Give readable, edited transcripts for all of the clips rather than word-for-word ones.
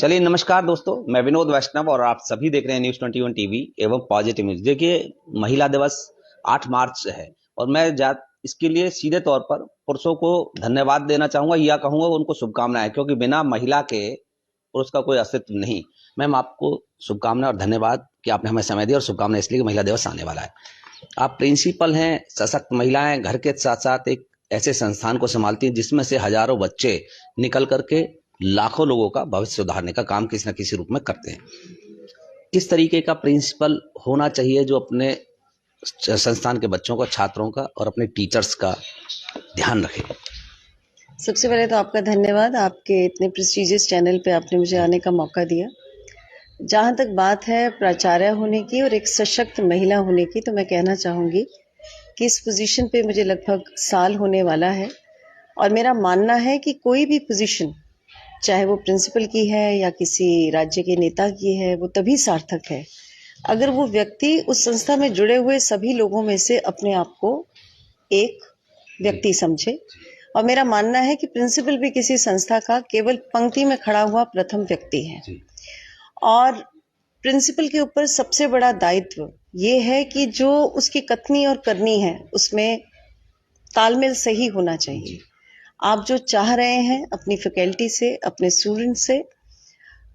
चलिए नमस्कार दोस्तों, मैं विनोद वैष्णव और आप सभी देख रहे हैं न्यूज़ 21 टीवी एवं पॉजिटिव न्यूज। देखिए, महिला दिवस 8 मार्च है और मैं इसके लिए सीधे तौर पर पुरुषों को धन्यवाद देना चाहूंगा या कहूंगा उनको शुभकामनाएं, क्योंकि बिना महिला के पुरुष का कोई अस्तित्व नहीं। मैम, आपको शुभकामनाएं और धन्यवाद कि आपने हमें समय दिया, और शुभकामनाएं इसलिए कि महिला दिवस आने वाला है। आप प्रिंसिपल हैं, सशक्त महिलाएं घर के साथ साथ एक ऐसे संस्थान को संभालती हैं जिसमें से हजारों बच्चे निकल करके लाखों लोगों का भविष्य सुधारने का काम किसी न किसी रूप में करते हैं। किस तरीके का प्रिंसिपल होना चाहिए जो अपने संस्थान के बच्चों का, छात्रों का और अपने टीचर्स का ध्यान रखे? सबसे पहले तो आपका धन्यवाद, आपके इतने प्रेस्टिजियस चैनल पे आपने मुझे आने का मौका दिया। जहाँ तक बात है प्राचार्य होने की और एक सशक्त महिला होने की, तो मैं कहना चाहूँगी कि इस पोजीशन पे मुझे लगभग साल होने वाला है और मेरा मानना है कि कोई भी पोजीशन, चाहे वो प्रिंसिपल की है या किसी राज्य के नेता की है, वो तभी सार्थक है अगर वो व्यक्ति उस संस्था में जुड़े हुए सभी लोगों में से अपने आप को एक व्यक्ति समझे। और मेरा मानना है कि प्रिंसिपल भी किसी संस्था का केवल पंक्ति में खड़ा हुआ प्रथम व्यक्ति है और प्रिंसिपल के ऊपर सबसे बड़ा दायित्व ये है कि जो उसकी कथनी और करनी है उसमें तालमेल सही होना चाहिए। आप जो चाह रहे हैं अपनी फैकल्टी से, अपने स्टूडेंट से,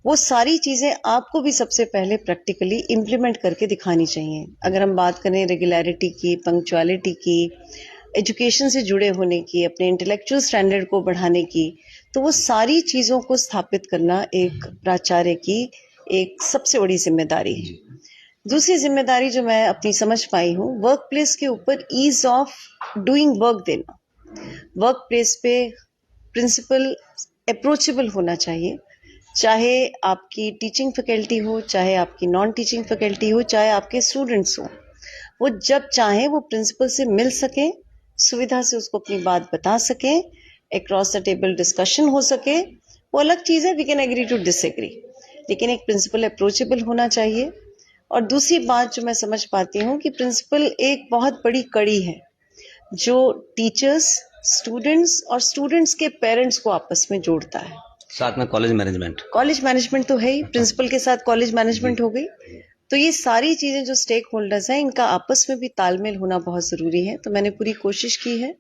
वो सारी चीज़ें आपको भी सबसे पहले प्रैक्टिकली इम्प्लीमेंट करके दिखानी चाहिए। अगर हम बात करें रेगुलरिटी की, पंक्चुअलिटी की, एजुकेशन से जुड़े होने की, अपने इंटेलेक्चुअल स्टैंडर्ड को बढ़ाने की, तो वो सारी चीज़ों को स्थापित करना एक प्राचार्य की एक सबसे बड़ी जिम्मेदारी है। दूसरी जिम्मेदारी जो मैं अपनी समझ पाई हूँ, वर्क प्लेस के ऊपर ईज ऑफ डूइंग वर्क देना। वर्क प्लेस पे प्रिंसिपल अप्रोचेबल होना चाहिए, चाहे आपकी टीचिंग फैकल्टी हो, चाहे आपकी नॉन टीचिंग फैकल्टी हो, चाहे आपके स्टूडेंट्स हो। वो जब चाहे वो प्रिंसिपल से मिल सके, सुविधा से उसको अपनी बात बता सके, अक्रॉस द टेबल डिस्कशन हो सके। वो अलग चीज़ है, we can agree to disagree, लेकिन एक प्रिंसिपल अप्रोचेबल होना चाहिए। और दूसरी बात जो मैं समझ पाती हूँ कि प्रिंसिपल एक बहुत बड़ी कड़ी है जो टीचर्स, स्टूडेंट्स और स्टूडेंट्स के पेरेंट्स को आपस में जोड़ता है। साथ में कॉलेज मैनेजमेंट तो है ही, प्रिंसिपल के साथ कॉलेज मैनेजमेंट हो गई। तो ये सारी चीज़ें जो स्टेक होल्डर्स हैं, इनका आपस में भी तालमेल होना बहुत ज़रूरी है। तो मैंने पूरी कोशिश की है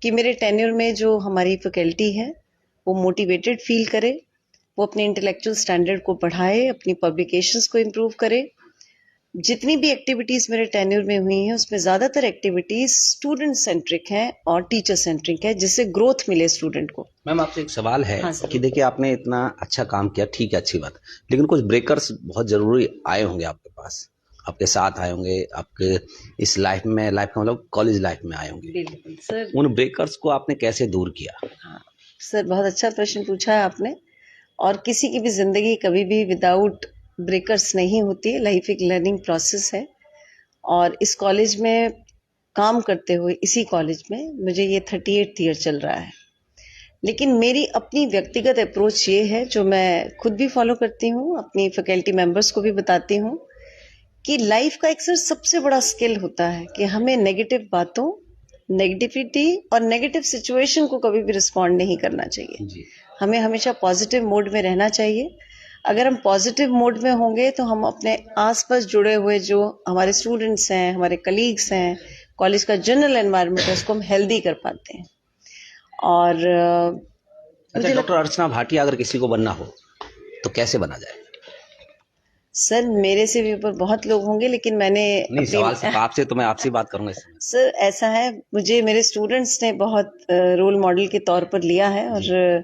कि मेरे टेन्योर में जो हमारी फैकल्टी है वो मोटिवेटेड फील करे, वो अपने इंटेलेक्चुअल स्टैंडर्ड को बढ़ाए, अपनी पब्लिकेशंस को इम्प्रूव करे। जितनी भी एक्टिविटीज़ मेरे टेन्योर में हुई हैं उसमें ज़्यादातर एक्टिविटीज़ स्टूडेंट सेंट्रिक हैं और टीचर सेंट्रिक है, जिससे ग्रोथ मिले स्टूडेंट को। मैम, आपसे एक सवाल है। हाँ कि देखिए, आपने इतना अच्छा काम किया, ठीक है, अच्छी बात, लेकिन कुछ ब्रेकर्स बहुत जरूरी आए होंगे आपके पास, आपके साथ आए होंगे, आपके इस लाइफ का मतलब कॉलेज लाइफ में आए होंगे। बिल्कुल सर। उन ब्रेकर्स को आपने कैसे दूर किया? हाँ सर, बहुत अच्छा प्रश्न पूछा है आपने। और किसी की भी ज़िंदगी कभी भी विदाउट ब्रेकर्स नहीं होती। लाइफ एक लर्निंग प्रोसेस है और इस कॉलेज में काम करते हुए, इसी कॉलेज में मुझे ये 38th ईयर चल रहा है। लेकिन मेरी अपनी व्यक्तिगत अप्रोच ये है, जो मैं खुद भी फॉलो करती हूँ, अपनी फैकल्टी मेंबर्स को भी बताती हूँ, कि लाइफ का एक सर सबसे बड़ा स्किल होता है कि हमें नेगेटिव बातों, नेगेटिविटी और नेगेटिव सिचुएशन को कभी भी रिस्पॉन्ड नहीं करना चाहिए। हमें हमेशा पॉजिटिव मोड में रहना चाहिए। अगर हम पॉजिटिव मोड में होंगे तो हम अपने आसपास जुड़े हुए जो हमारे स्टूडेंट्स हैं, हमारे कलीग्स हैं, कॉलेज का जनरल एनवायरनमेंट है, उसको हम हेल्दी कर पाते हैं। और अच्छा, डॉक्टर अर्चना भाटिया अगर किसी को बनना हो तो कैसे बना जाए? सर, मेरे से भी ऊपर बहुत लोग होंगे, लेकिन मैंने नहीं, सवाल सिर्फ आपसे, तो मैं आपसे बात करूंगा इस समय। सर ऐसा है, मुझे मेरे स्टूडेंट्स ने बहुत रोल मॉडल के तौर पर लिया है और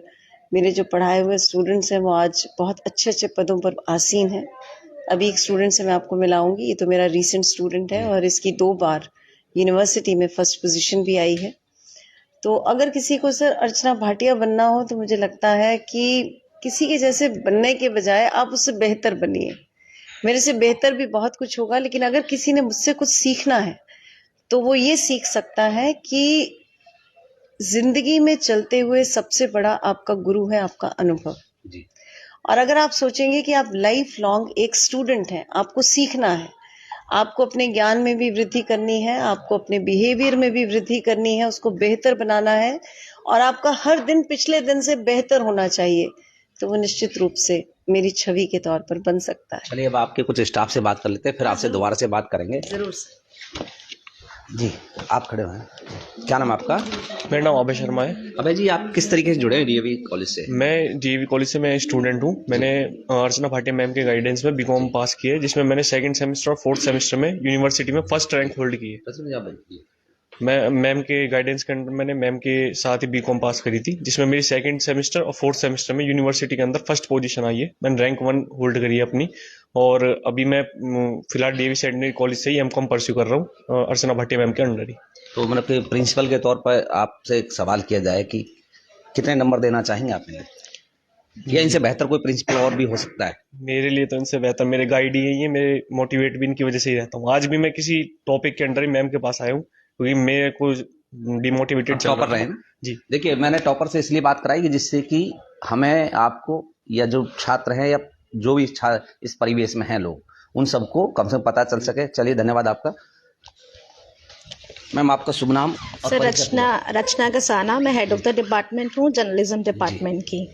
मेरे जो पढ़ाए हुए स्टूडेंट्स हैं वो आज बहुत अच्छे अच्छे पदों पर आसीन हैं। अभी एक स्टूडेंट से मैं आपको मिलाऊंगी, ये तो मेरा रीसेंट स्टूडेंट है और इसकी 2 बार यूनिवर्सिटी में फर्स्ट पोजीशन भी आई है। तो अगर किसी को सर अर्चना भाटिया बनना हो तो मुझे लगता है कि किसी के जैसे बनने के बजाय आप उससे बेहतर बनिए। मेरे से बेहतर भी बहुत कुछ होगा, लेकिन अगर किसी ने मुझसे कुछ सीखना है तो वो ये सीख सकता है कि जिंदगी में चलते हुए सबसे बड़ा आपका गुरु है आपका अनुभव। और अगर आप सोचेंगे कि आप लाइफ लॉन्ग एक स्टूडेंट हैं, आपको सीखना है, आपको अपने ज्ञान में भी वृद्धि करनी है, आपको अपने बिहेवियर में भी वृद्धि करनी है, उसको बेहतर बनाना है और आपका हर दिन पिछले दिन से बेहतर होना चाहिए, तो वो निश्चित रूप से मेरी छवि के तौर पर बन सकता है। चलिए अब आपके कुछ स्टाफ से बात कर लेते हैं, फिर आपसे दोबारा से बात करेंगे। जरूर। जी, आप खड़े हैं। क्या नाम है आपका? मेरा नाम अभय शर्मा है। अभय जी, आप किस तरीके से जुड़े हैं डीएवी कॉलेज से? मैं डीएवी कॉलेज से मैं स्टूडेंट हूँ। मैंने अर्चना भाटिया मैम के गाइडेंस में बीकॉम पास किया है, जिसमें मैंने सेकंड सेमेस्टर और फोर्थ सेमेस्टर में यूनिवर्सिटी में फर्स्ट रैंक होल्ड की है। मैं मैम के गाइडेंस के अंदर मैंने मैम के साथ ही बीकॉम पास करी थी, जिसमें मेरी सेकंड सेमेस्टर और फोर्थ सेमेस्टर में यूनिवर्सिटी के अंदर फर्स्ट पोजीशन आई है। मैंने रैंक 1 होल्ड करी है अपनी, और अभी मैं फिलहाल डीएवी सेकेंडरी कॉलेज से ही एमकॉम परस्यू कर रहा हूँ अर्चना भाटिया मैम के अंडर ही। तो मतलब कि प्रिंसिपल के तौर पर आपसे एक सवाल किया जाए कि कितने नंबर देना चाहेंगे आप इन्हें, या इनसे बेहतर कोई प्रिंसिपल और भी हो सकता है? मेरे लिए तो इनसे बेहतर मेरे गाइड ही है, ये मेरे मोटिवेट भी इनकी वजह से ही रहता हूँ। आज भी मैं किसी टॉपिक के अंडर ही मैम के पास आया हूँ, क्योंकि मेरे को डिमोटिवेटेड चल टॉपर रहा रहे था। ना जी, देखिए, मैंने टॉपर से इसलिए बात कराई कि जिससे कि हमें आपको या जो छात्र हैं या जो भी इस परिवेश में हैं लोग, उन सबको कम से कम पता चल सके। चलिए, धन्यवाद आपका। मैम, आपका शुभ नाम और सर? परिचय? रचना कसाना, मैं हेड ऑफ द डिपार्टमेंट हूँ जर्नलिज्म डिपार्टमेंट की।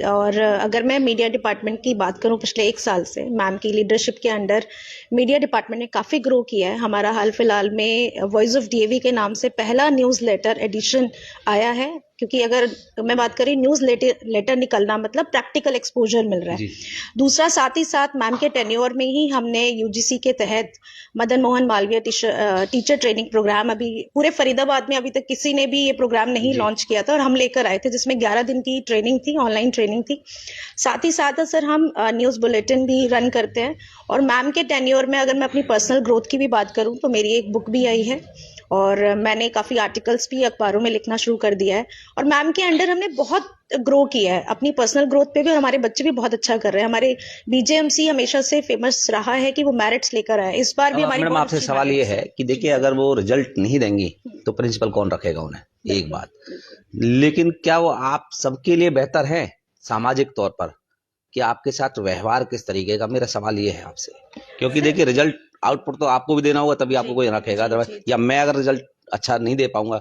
और अगर मैं मीडिया डिपार्टमेंट की बात करूँ, पिछले 1 साल से मैम की लीडरशिप के अंडर मीडिया डिपार्टमेंट ने काफ़ी ग्रो किया है। हमारा हाल फिलहाल में वॉइस ऑफ डीएवी के नाम से पहला न्यूज़लेटर एडिशन आया है, क्योंकि अगर मैं बात करें न्यूज़ लेटर निकलना मतलब प्रैक्टिकल एक्सपोजर मिल रहा है। दूसरा, साथ ही साथ मैम के टेन्योर में ही हमने यूजीसी के तहत Madan Mohan Malviya teacher training programme, अभी पूरे फरीदाबाद में अभी तक किसी ने भी ये प्रोग्राम नहीं लॉन्च किया था, और हम लेकर आए थे, जिसमें 11 दिन की ट्रेनिंग थी, ऑनलाइन ट्रेनिंग थी। साथ ही साथ सर हम न्यूज़ बुलेटिन भी रन करते हैं। और मैम के टेन्योर में अगर मैं अपनी पर्सनल ग्रोथ की भी बात करूं, तो मेरी एक बुक भी आई है, और मैंने काफ़ी आर्टिकल्स भी अखबारों में लिखना शुरू कर दिया है। और मैम के अंडर हमने बहुत ग्रो किया है अपनी पर्सनल ग्रोथ पे भी, और हमारे बच्चे भी बहुत अच्छा कर रहे हैं। हमारे बीजेएमसी हमेशा से फेमस रहा है कि वो मैरिट्स लेकर आए, इस बार भी हमारी मैडम, आपसे सवाल ये है कि देखिए, अगर वो रिजल्ट नहीं देंगी तो प्रिंसिपल कौन रखेगा उन्हें? एक बात, लेकिन क्या वो आप सबके लिए बेहतर है सामाजिक तौर पर, कि आपके साथ व्यवहार किस तरीके का? मेरा सवाल ये है आपसे, क्योंकि देखिए, रिजल्ट आउटपुट तो आपको भी देना होगा, तभी आपको कोई रखेगा। अदरवाइज, या मैं अगर रिजल्ट अच्छा नहीं दे पाऊंगा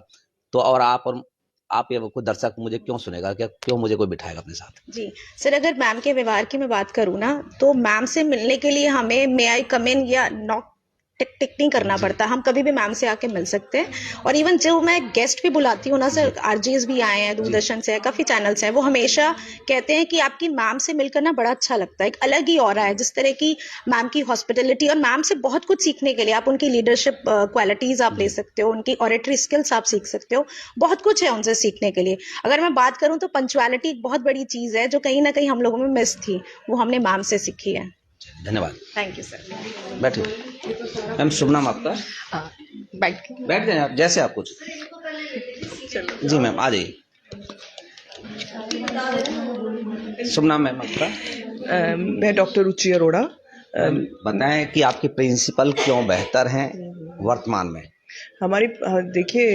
तो और आप या कोई दर्शक मुझे क्यों सुनेगा, क्या क्यों मुझे कोई बिठाएगा अपने साथ? जी सर, अगर मैम के व्यवहार की मैं बात करूँ ना, तो मैम से मिलने के लिए हमें मे आई कम इन या नॉक टिक टिक नहीं करना पड़ता, हम कभी भी मैम से आके मिल सकते हैं। और इवन जो मैं गेस्ट भी बुलाती हूँ ना सर, आरजेस भी आए हैं, दूरदर्शन से, काफ़ी चैनल्स हैं, वो हमेशा कहते हैं कि आपकी मैम से मिलकर ना बड़ा अच्छा लगता है, एक अलग ही ऑरा है। जिस तरह की मैम की हॉस्पिटलिटी, और मैम से बहुत कुछ सीखने के लिए, आप उनकी लीडरशिप क्वालिटीज़ आप ले सकते हो, उनकी ऑरेटरी स्किल्स आप सीख सकते हो, बहुत कुछ है उनसे सीखने के लिए। अगर मैं बात करूँ तो पंक्चुअलिटी एक बहुत बड़ी चीज़ है, जो कहीं ना कहीं हम लोगों में मिस थी, वो हमने मैम से सीखी है। धन्यवाद। Thank you sir. बैठिए। मैम, शुभ नाम आपका? बैठ जाए आप, जैसे आप कुछ। जी मैम, आ जाइए। शुभ नाम मैम आपका? मैं डॉक्टर रुचि अरोड़ा। बताएं कि आपके प्रिंसिपल क्यों बेहतर हैं वर्तमान में? हमारी देखिए,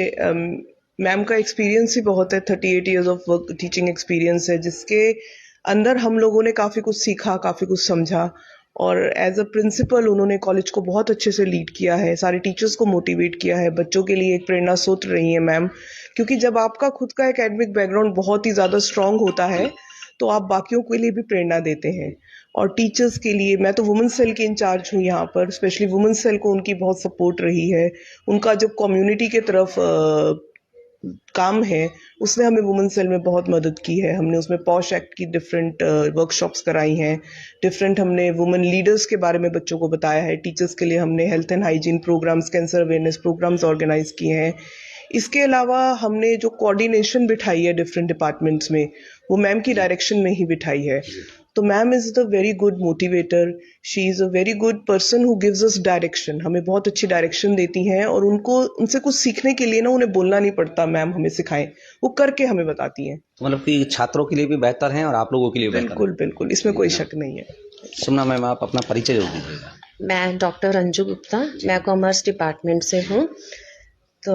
मैम का एक्सपीरियंस ही बहुत है, 38 years of work teaching experience है, जिसके अंदर हम लोगों ने काफ़ी कुछ सीखा, काफ़ी कुछ समझा। और एज अ प्रिंसिपल उन्होंने कॉलेज को बहुत अच्छे से लीड किया है, सारे टीचर्स को मोटिवेट किया है, बच्चों के लिए एक प्रेरणा स्रोत रही है मैम। क्योंकि जब आपका खुद का एकेडमिक बैकग्राउंड बहुत ही ज़्यादा स्ट्रांग होता है, तो आप बाकियों के लिए भी प्रेरणा देते हैं। और टीचर्स के लिए, मैं तो वुमेन्स सेल की इंचार्ज हूँ यहाँ पर, स्पेशली वुमेन्स सेल को उनकी बहुत सपोर्ट रही है। उनका जो कम्युनिटी के तरफ काम है, उसने हमें वुमेन सेल में बहुत मदद की है। हमने उसमें पॉश एक्ट की डिफरेंट वर्कशॉप्स कराई हैं, डिफरेंट हमने वुमेन लीडर्स के बारे में बच्चों को बताया है। टीचर्स के लिए हमने health and hygiene programmes, cancer awareness programmes organise किए हैं। इसके अलावा हमने जो कोऑर्डिनेशन बिठाई है डिफरेंट डिपार्टमेंट्स में, वो मैम की डायरेक्शन में ही बिठाई है। तो ma'am is the very good motivator, she is a very good person who gives us direction, हमें बहुत अच्छी डायरेक्शन देती हैं। और उनसे कुछ सीखने के लिए ना उन्हें बोलना नहीं पड़ता, मैम हमें सिखाएं, वो करके हमें बताती हैं। मतलब कि छात्रों के लिए भी बेहतर हैं और आप लोगों के लिए बेहतर बिल्कुल बिल्कुल, इसमें कोई शक नहीं है। है। सुनना मैम, आप अपना परिचय जरूर दीजिएगा। मैं डॉक्टर अंजू गुप्ता, मैं कॉमर्स डिपार्टमेंट से हूँ। तो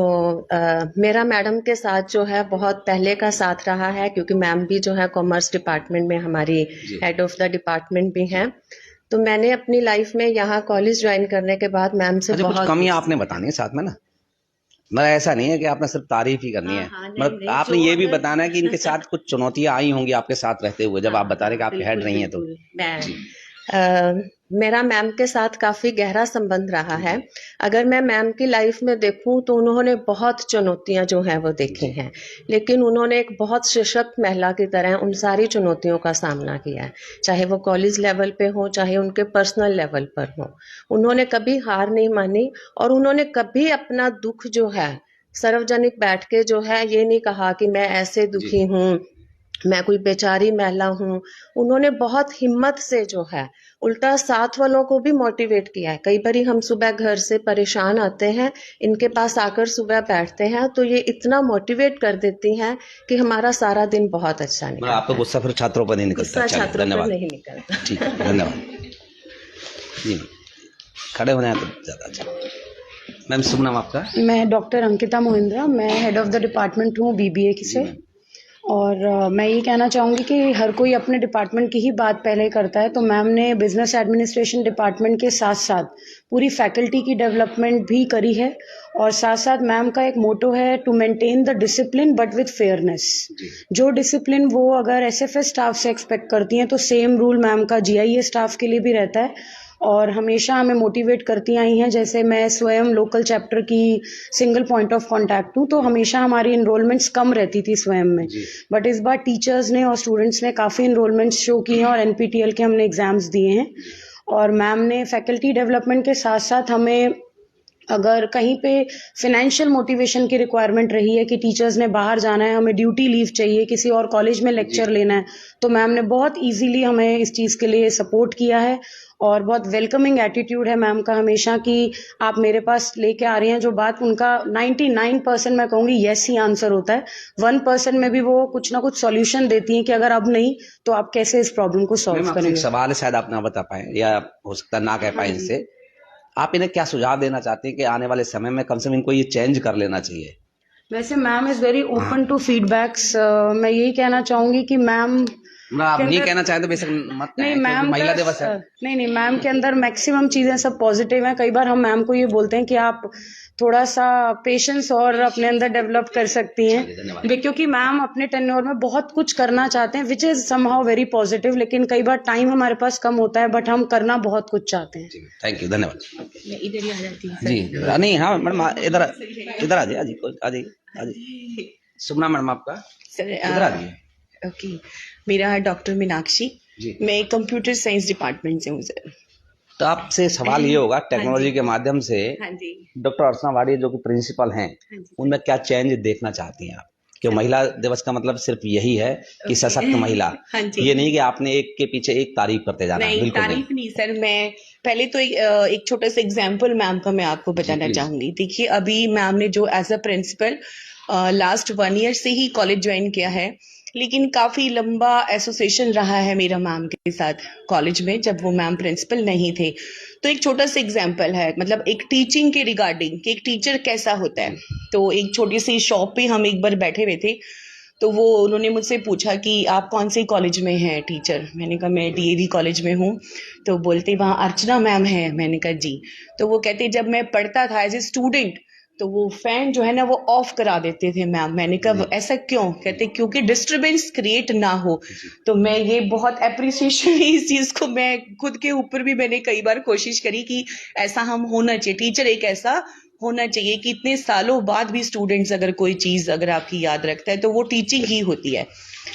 मेरा मैडम के साथ जो है बहुत पहले का साथ रहा है, क्योंकि मैम भी जो है कॉमर्स डिपार्टमेंट में हमारी हेड ऑफ द डिपार्टमेंट भी हैं। तो मैंने अपनी लाइफ में यहाँ कॉलेज ज्वाइन करने के बाद मैम से अच्छा, कुछ बहुत कमियां आपने बतानी है साथ में ना, मतलब ऐसा नहीं है कि आपने सिर्फ तारीफ ही करनी है, हाँ, नहीं, मतलब नहीं, आपने जो ये भी अगर- बताना है कि इनके साथ कुछ चुनौतियां आई होंगी आपके साथ रहते हुए, जब आप बता रहे हैं कि आपके हेड बिल्कुल, रही हैं तो। बिल्कुल। मैं जी मेरा मैम के साथ काफी गहरा संबंध रहा है। अगर मैं मैम की लाइफ में देखूं तो उन्होंने बहुत चुनौतियां जो हैं वो देखी हैं, लेकिन उन्होंने एक बहुत सशक्त महिला की तरह उन सारी चुनौतियों का सामना किया है, चाहे वो कॉलेज लेवल पे हो, चाहे उनके पर्सनल लेवल पर हो। उन्होंने कभी हार नहीं मानी और उन्होंने कभी अपना दुख जो है सार्वजनिक बैठ के जो है ये नहीं कहा कि मैं ऐसे दुखी हूँ, मैं कोई बेचारी महिला हूँ। उन्होंने बहुत हिम्मत से जो है उल्टा साथ वालों को भी मोटिवेट किया है। कई बारी हम सुबह घर से परेशान आते हैं, इनके पास आकर सुबह बैठते हैं तो ये इतना मोटिवेट कर देती हैं कि हमारा सारा दिन बहुत अच्छा मतलब आपका निकलता है। गुस्सा फिर छात्रों पर नहीं निकलता। गुस्सा चलिए छात्रों पर धन्यवाद। नहीं निकलता। ठीक है, धन्यवाद जी। खड़े होने हैं तो ज्यादा अच्छा। मैम शुभ नाम आपका? मैं डॉक्टर अंकिता मोहिंद्रा, मैं हेड ऑफ़ द डिपार्टमेंट हूँ बीबीए से। और मैं ये कहना चाहूँगी कि हर कोई अपने डिपार्टमेंट की ही बात पहले करता है, तो मैम ने बिज़नेस एडमिनिस्ट्रेशन डिपार्टमेंट के साथ-साथ पूरी फैकल्टी की डेवलपमेंट भी करी है। और साथ-साथ मैम का एक मोटो है to maintain the discipline but with fairness. जो डिसिप्लिन वो अगर एसएफएस स्टाफ से एक्सपेक्ट करती हैं, तो सेम रूल मैम का जीआईए स्टाफ के लिए भी रहता है। और हमेशा हमें मोटिवेट करती आई हैं। जैसे मैं स्वयं लोकल चैप्टर की सिंगल पॉइंट ऑफ कांटेक्ट हूँ, तो हमेशा हमारी इनरोलमेंट्स कम रहती थी स्वयं में, बट इस बार टीचर्स ने और स्टूडेंट्स ने काफ़ी इनरोलमेंट्स शो की हैं और एनपीटीएल के हमने एग्जाम्स दिए हैं। और मैम ने फैकल्टी डेवलपमेंट के साथ साथ हमें अगर कहीं पे फाइनेंशियल मोटिवेशन की रिक्वायरमेंट रही है कि टीचर्स ने बाहर जाना है, हमें ड्यूटी लीव चाहिए, किसी और कॉलेज में लेक्चर लेना है, तो मैम ने बहुत इजीली हमें इस चीज़ के लिए सपोर्ट किया है। और बहुत वेलकमिंग एटीट्यूड है मैम का हमेशा कि आप मेरे पास लेके आ रही हैं जो बात, उनका 99% मैं कहूँगी येस ही आंसर होता है। 1% में भी वो कुछ ना कुछ सॉल्यूशन देती हैं कि अगर अब नहीं तो आप कैसे इस प्रॉब्लम को मैम सॉल्व आपसे एक करेंगे। सवाल है, शायद आप ना बता पाए या हो सकता है ना कह पाए इनसे। आप इन्हें क्या सुझाव देना चाहते हैं कि आने वाले समय में कम से कम इनको ये चेंज कर लेना चाहिए? वैसे ma'am is very open to feedbacks. मैं यही कहना चाहूँगी कि मैम मतलब आप के नहीं अंदर कहना चाहते तो बेशक मत नहीं, कहें, क्योंकि मैम महिला का दिवस है। नहीं मैम के अंदर मैक्सिमम चीज़ें सब पॉजिटिव हैं। कई बार हम मैम को ये बोलते हैं कि आप थोड़ा सा पेशेंस और अपने अंदर डेवलप कर सकती हैं, क्योंकि मैम अपने टेन्योर में बहुत कुछ करना चाहते हैं which is somehow very positive, लेकिन कई बार टाइम हमारे पास कम होता है, बट हम करना बहुत कुछ चाहते हैं। थैंक यू, धन्यवाद मैं इधर ही आ जाती हूँ जी। नहीं हाँ मैडम, इधर इधर आ जाइए, आ जाइए आ जाइए। शुभ नाम मैडम आपका? सर इधर आ जाइए ओके, मेरा डॉक्टर मीनाक्षी, जी। मैं कंप्यूटर साइंस डिपार्टमेंट से हूँ सर। तो आपसे सवाल ये होगा टेक्नोलॉजी के माध्यम से हाँ जी, डॉक्टर अर्चना वाडिया जो कि प्रिंसिपल हैं, हाँ जी उनमें क्या चेंज देखना चाहती हैं आप? कि महिला दिवस का मतलब सिर्फ यही है कि सशक्त महिला, हाँ जी। ये नहीं कि आपने एक के पीछे एक तारीफ करते जाना है, नहीं, बिल्कुल तारीफ नहीं सर। मैं पहले तो एक छोटा सा एग्जाम्पल मैम का मैं आपको बताना प्लीज। चाहूंगी। देखिए, अभी मैम ने जो as a principal last 1 year से ही कॉलेज ज्वाइन किया है, लेकिन काफी लंबा एसोसिएशन रहा है मेरा मैम के साथ कॉलेज में, जब वो मैम प्रिंसिपल नहीं थे। तो एक छोटा सा एग्जाम्पल है, मतलब एक टीचिंग के रिगार्डिंग कि एक टीचर कैसा होता है। तो एक छोटी सी शॉप पे हम एक बार बैठे हुए थे, तो वो उन्होंने मुझसे पूछा कि आप कौन से कॉलेज में हैं टीचर। मैंने कहा मैं डीएवी कॉलेज में हूँ। तो बोलते वहाँ अर्चना मैम है। मैंने कहा जी। तो वो कहते जब मैं पढ़ता था एज ए स्टूडेंट तो वो फैन जो है ना वो ऑफ करा देते थे मैम। मैंने कहा ऐसा क्यों? कहते क्योंकि डिस्टरबेंस क्रिएट ना हो। तो मैं ये बहुत अप्रिसिएशन है इस चीज को, मैं खुद के ऊपर भी मैंने कई बार कोशिश करी कि ऐसा हम होना चाहिए, टीचर एक ऐसा होना चाहिए कि इतने सालों बाद भी स्टूडेंट्स अगर कोई चीज अगर आपकी याद रखता है तो वो टीचिंग ही होती है।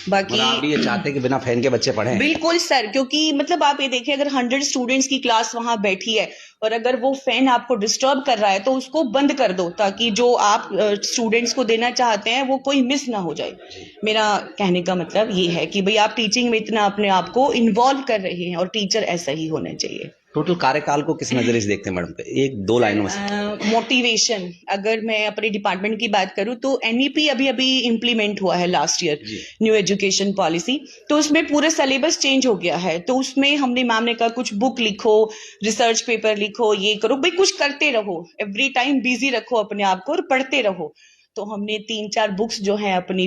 बाकी मतलब आप भी ये चाहते हैं कि बिना फैन के बच्चे पढ़ें? बिल्कुल सर, क्योंकि मतलब आप ये देखिए अगर 100 स्टूडेंट्स की क्लास वहां बैठी है और अगर वो फैन आपको डिस्टर्ब कर रहा है तो उसको बंद कर दो, ताकि जो आप स्टूडेंट्स को देना चाहते हैं वो कोई मिस ना हो जाए। मेरा कहने का मतलब ये है कि भाई आप टीचिंग में इतना अपने आप को इन्वॉल्व कर रहे हैं और टीचर ऐसा ही होना चाहिए। टोटल कार्यकाल को किस नजरिए से देखते हैं मैडम? एक दो लाइनों में मोटिवेशन, अगर मैं अपने डिपार्टमेंट की बात करूं तो एनईपी अभी अभी इम्प्लीमेंट हुआ है last year, new education policy. तो उसमें पूरा सिलेबस चेंज हो गया है। तो उसमें हमने मैम ने कहा कुछ बुक लिखो, रिसर्च पेपर लिखो, ये करो भाई, कुछ करते रहो, एवरी टाइम बिजी रखो अपने आप को और पढ़ते रहो। तो हमने 3-4 बुक्स जो है अपनी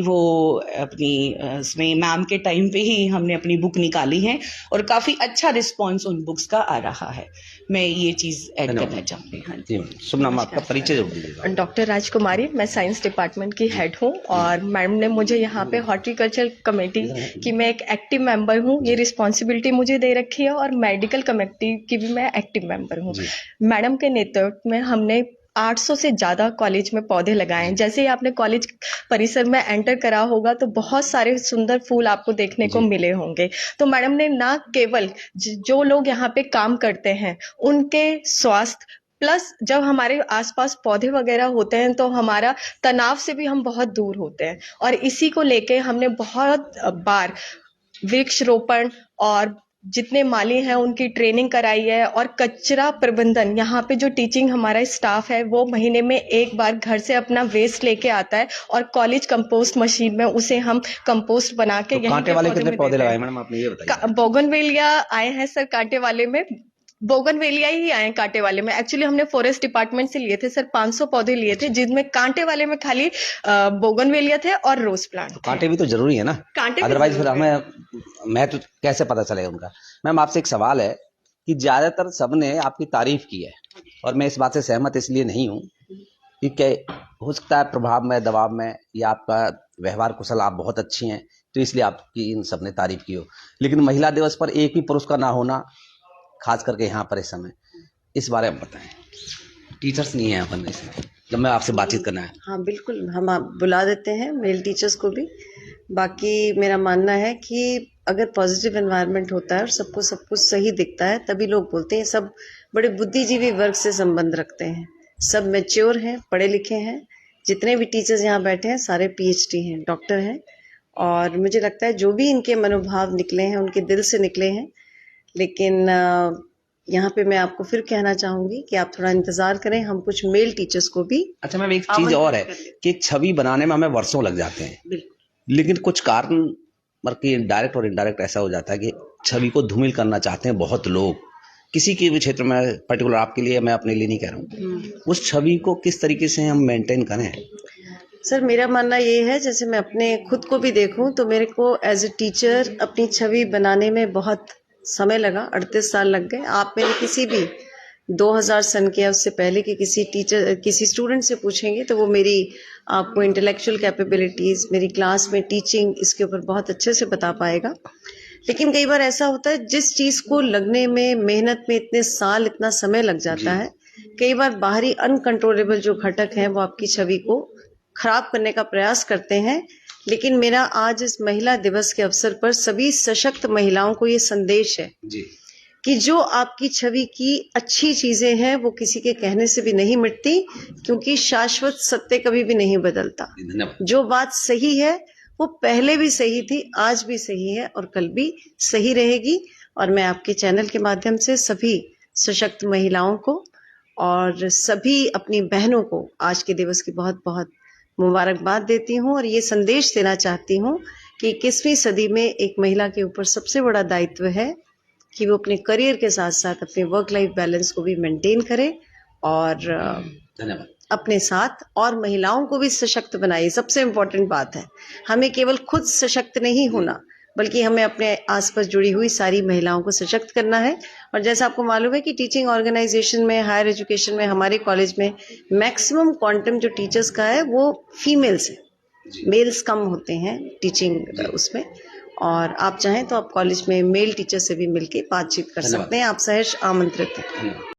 इसमें मैम के टाइम पे ही हमने अपनी बुक निकाली है और काफ़ी अच्छा रिस्पॉन्स उन बुक्स का आ रहा है। मैं ये चीज़ ऐड करना चाहूँगी। हाँ जी, शुभ नाम, आपका परिचय जरूर दीजिएगा। डॉक्टर राजकुमारी, मैं साइंस डिपार्टमेंट की हेड हूँ और मैम ने मुझे यहाँ पे हॉर्टिकल्चर कमेटी की मैं एक एक्टिव मेंबर हूँ, ये रिस्पॉन्सिबिलिटी मुझे दे रखी है और मेडिकल कमेटी की भी मैं एक्टिव मेंबर हूँ। मैडम के नेतृत्व में हमने 800 से ज़्यादा कॉलेज में पौधे लगाए हैं। जैसे ही आपने कॉलेज परिसर में एंटर करा होगा तो बहुत सारे सुंदर फूल आपको देखने को मिले होंगे। तो मैडम ने ना केवल जो लोग यहाँ पे काम करते हैं उनके स्वास्थ्य प्लस जब हमारे आसपास पौधे वगैरह होते हैं तो हमारा तनाव से भी हम बहुत दूर होते हैं और इसी को लेके हमने बहुत बार वृक्ष रोपण और जितने माली हैं उनकी ट्रेनिंग कराई है और कचरा प्रबंधन, यहाँ पे जो टीचिंग हमारा स्टाफ है वो महीने में एक बार घर से अपना वेस्ट लेके आता है और कॉलेज कंपोस्ट मशीन में उसे हम कंपोस्ट बना के तो कांटे वाले कितने पौधे लगाए मैडम, आपने ये बताइए। बोगनवेलिया आए हैं सर, कांटे वाले में बोगनवेलिया ही आए कांटे वाले में। एक्चुअली हमने फॉरेस्ट डिपार्टमेंट से लिए थे सर, 500 पौधे लिए थे जिसमें कांटे वाले में खाली बोगनवेलिया थे और रोज प्लांट। तो कांटे भी तो जरूरी है ना, अदरवाइज फिर हमें मैं तो कैसे पता चलेगा उनका। मैम आपसे एक सवाल है कि ज्यादातर सबने आपकी तारीफ की है और मैं इस बात से सहमत इसलिए नहीं हूँ कि क्या हो सकता है प्रभाव में, दबाव में, या आपका व्यवहार कुशल, आप बहुत अच्छी हैं तो इसलिए आपकी इन सबने तारीफ की हो, लेकिन महिला दिवस पर एक भी पुरुष का ना होना, खास करके यहाँ पर इस समय, इस बारे में बताएं। टीचर्स नहीं है अपन इसमें, जब मैं आपसे बातचीत करना है। हाँ बिल्कुल, हम आप बुला देते हैं मेल टीचर्स को भी। बाकी मेरा मानना है कि अगर पॉजिटिव एनवायरनमेंट होता है और सबको सब कुछ सही दिखता है तभी लोग बोलते हैं। सब बड़े बुद्धिजीवी वर्ग से संबंध रखते हैं, सब मैच्योर हैं, पढ़े लिखे हैं। जितने भी टीचर्स यहाँ बैठे हैं सारे PhD हैं, डॉक्टर हैं, और मुझे लगता है जो भी इनके मनोभाव निकले हैं उनके दिल से निकले हैं। लेकिन यहाँ पे मैं आपको फिर कहना चाहूँगी कि आप थोड़ा इंतज़ार करें, हम कुछ मेल टीचर्स को भी। अच्छा मैम, एक चीज़ और है कि एक छवि बनाने में हमें वर्षों लग जाते हैं, लेकिन कुछ कारण बल्कि डायरेक्ट और इनडायरेक्ट ऐसा हो जाता है कि छवि को धूमिल करना चाहते हैं बहुत लोग, किसी के भी क्षेत्र में, पर्टिकुलर आपके लिए, मैं अपने लिए नहीं कह रहा हूँ। उस छवि को किस तरीके से हम मेंटेन करें? सर मेरा मानना ये है, जैसे मैं अपने खुद को भी देखूं तो मेरे को एज ए टीचर अपनी छवि बनाने में बहुत समय लगा, 38 साल लग गए। आप मेरे किसी भी 2000 सन के या उससे पहले के किसी स्टूडेंट से पूछेंगे तो वो मेरी आपको इंटेलेक्चुअल कैपेबिलिटीज़, मेरी क्लास में टीचिंग, इसके ऊपर बहुत अच्छे से बता पाएगा। लेकिन कई बार ऐसा होता है जिस चीज़ को लगने में, मेहनत में इतने साल, इतना समय लग जाता है, कई बार बाहरी अनकंट्रोलेबल जो घटक हैं वो आपकी छवि को खराब करने का प्रयास करते हैं। लेकिन मेरा आज इस महिला दिवस के अवसर पर सभी सशक्त महिलाओं को ये संदेश है कि जो आपकी छवि की अच्छी चीजें हैं वो किसी के कहने से भी नहीं मिटती, क्योंकि शाश्वत सत्य कभी भी नहीं बदलता। जो बात सही है वो पहले भी सही थी, आज भी सही है और कल भी सही रहेगी। और मैं आपके चैनल के माध्यम से सभी सशक्त महिलाओं को और सभी अपनी बहनों को आज के दिवस की बहुत बहुत मुबारकबाद देती हूँ और ये संदेश देना चाहती हूँ कि 21वीं सदी में एक महिला के ऊपर सबसे बड़ा दायित्व है कि वो अपने करियर के साथ साथ अपने वर्क लाइफ बैलेंस को भी मेंटेन करे और अपने साथ और महिलाओं को भी सशक्त बनाए। सबसे इम्पोर्टेंट बात है, हमें केवल खुद सशक्त नहीं होना बल्कि हमें अपने आसपास जुड़ी हुई सारी महिलाओं को सशक्त करना है। और जैसा आपको मालूम है कि टीचिंग ऑर्गेनाइजेशन में, हायर एजुकेशन में, हमारे कॉलेज में मैक्सिमम क्वांटम जो टीचर्स का है वो फीमेल्स है, मेल्स कम होते हैं टीचिंग उसमें। और आप चाहें तो आप कॉलेज में मेल टीचर से भी मिलके बातचीत कर सकते हैं, आप सहर्ष आमंत्रित हैं।